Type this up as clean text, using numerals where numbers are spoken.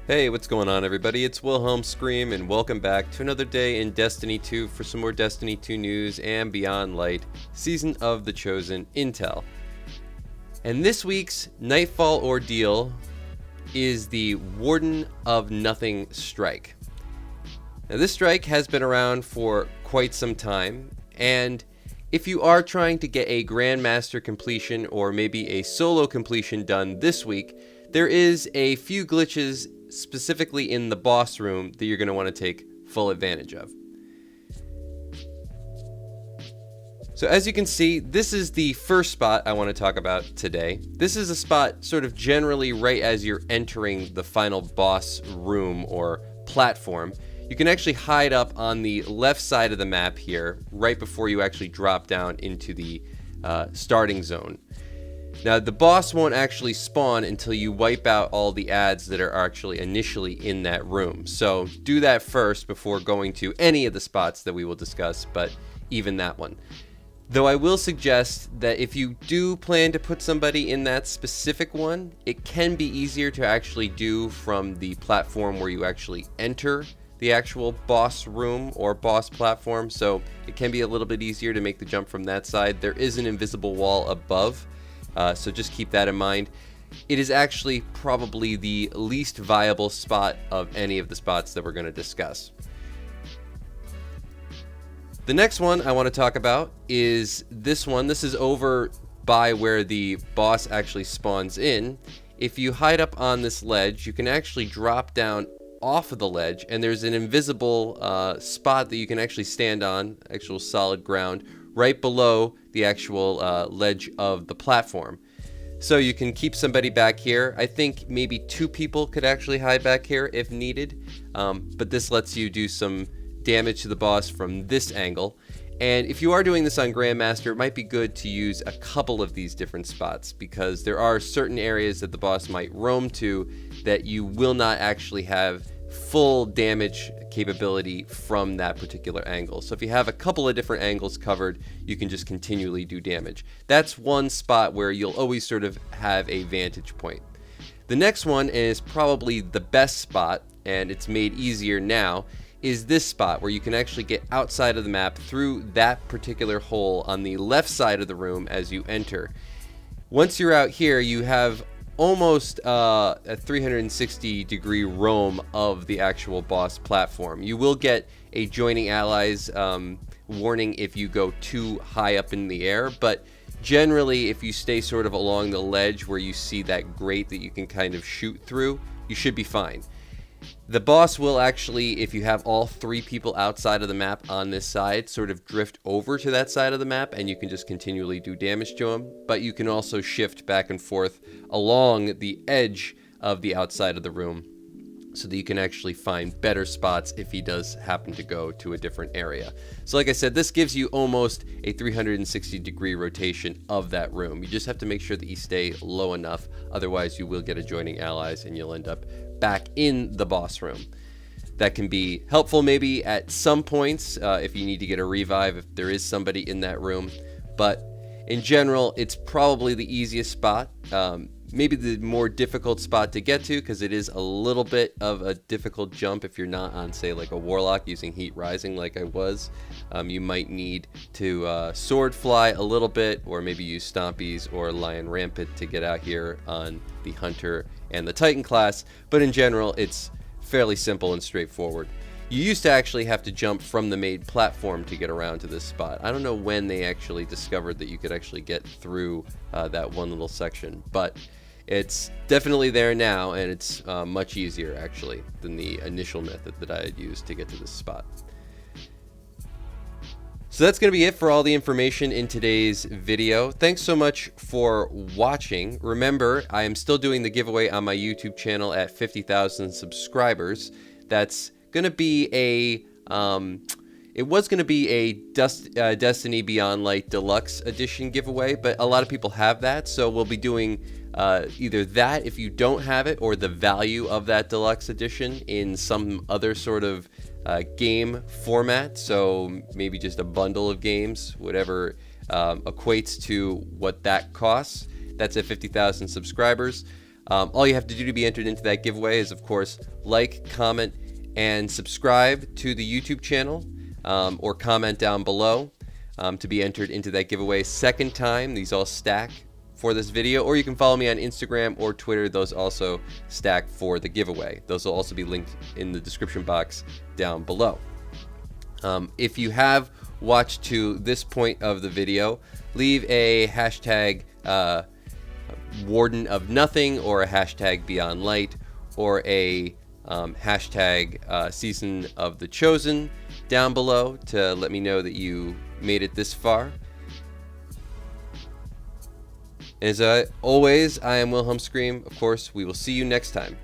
Hey, what's going on everybody? It's Wilhelm Scream and welcome back to another day in Destiny 2 for some more Destiny 2 news and Beyond Light Season of the Chosen intel. And this week's Nightfall ordeal is the Warden of Nothing strike. Now this strike has been around for quite some time, and if you are trying to get a Grandmaster completion or maybe a solo completion done this week, there is a few glitches specifically in the boss room that you're going to want to take full advantage of. So as you can see, this is the first spot I want to talk about today. This is a spot sort of generally right as you're entering the final boss room or platform. You can actually hide up on the left side of the map here right before you actually drop down into the starting zone. Now the boss won't actually spawn until you wipe out all the ads that are actually initially in that room. So do that first before going to any of the spots that we will discuss, but even that one. Though I will suggest that if you do plan to put somebody in that specific one, it can be easier to actually do from the platform where you actually enter the actual boss room or boss platform. So it can be a little bit easier to make the jump from that side. There is an invisible wall above. So just keep that in mind. It is actually probably the least viable spot of any of the spots that we're going to discuss. The next one I want to talk about is this one. This is over by where the boss actually spawns in. If you hide up on this ledge, you can actually drop down off of the ledge, and there's an invisible spot that you can actually stand on, actual solid ground, right below the actual ledge of the platform. So you can keep somebody back here. I think maybe 2 people could actually hide back here if needed, but this lets you do some damage to the boss from this angle. And if you are doing this on Grandmaster, it might be good to use a couple of these different spots, because there are certain areas that the boss might roam to that you will not actually have full damage capability from that particular angle. So if you have a couple of different angles covered, you can just continually do damage. That's one spot where you'll always sort of have a vantage point. The next one is probably the best spot, and it's made easier now, is this spot where you can actually get outside of the map through that particular hole on the left side of the room as you enter. Once you're out here, you have almost a 360-degree roam of the actual boss platform. You will get a joining allies warning if you go too high up in the air, but generally if you stay sort of along the ledge where you see that grate that you can kind of shoot through, you should be fine. The boss will actually, if you have all 3 people outside of the map on this side, sort of drift over to that side of the map, and you can just continually do damage to him. But you can also shift back and forth along the edge of the outside of the room so that you can actually find better spots if he does happen to go to a different area. So like I said, this gives you almost a 360-degree rotation of that room. You just have to make sure that you stay low enough, otherwise you will get adjoining allies and you'll end up back in the boss room. That can be helpful maybe at some points if you need to get a revive, if there is somebody in that room. But in general, it's probably the easiest spot. Maybe the more difficult spot to get to, because it is a little bit of a difficult jump if you're not on, say, like a Warlock using Heat Rising like I was. You might need to sword fly a little bit, or maybe use Stompies or Lion Rampant to get out here on the Hunter and the Titan class, but in general it's fairly simple and straightforward. You used to actually have to jump from the main platform to get around to this spot. I don't know when they actually discovered that you could actually get through that one little section, but it's definitely there now, and it's much easier actually than the initial method that I had used to get to this spot. So that's going to be it for all the information in today's video. Thanks so much for watching. Remember, I am still doing the giveaway on my YouTube channel at 50,000 subscribers. That's going to be a, it was going to be a Destiny Beyond Light Deluxe Edition giveaway, but a lot of people have that, so we'll be doing either that if you don't have it, or the value of that Deluxe Edition in some other sort of game format. So maybe just a bundle of games, whatever equates to what that costs. That's at 50,000 subscribers. All you have to do to be entered into that giveaway is, of course, like, comment, and subscribe to the YouTube channel, or comment down below to be entered into that giveaway. Second time, these all stack for this video, or you can follow me on Instagram or Twitter. Those also stack for the giveaway. Those will also be linked in the description box down below. If you have watched to this point of the video, leave a hashtag Warden of Nothing, or a hashtag Beyond Light, or a hashtag Season of the Chosen down below to let me know that you made it this far. As always, I am Wilhelm Scream. Of course, we will see you next time.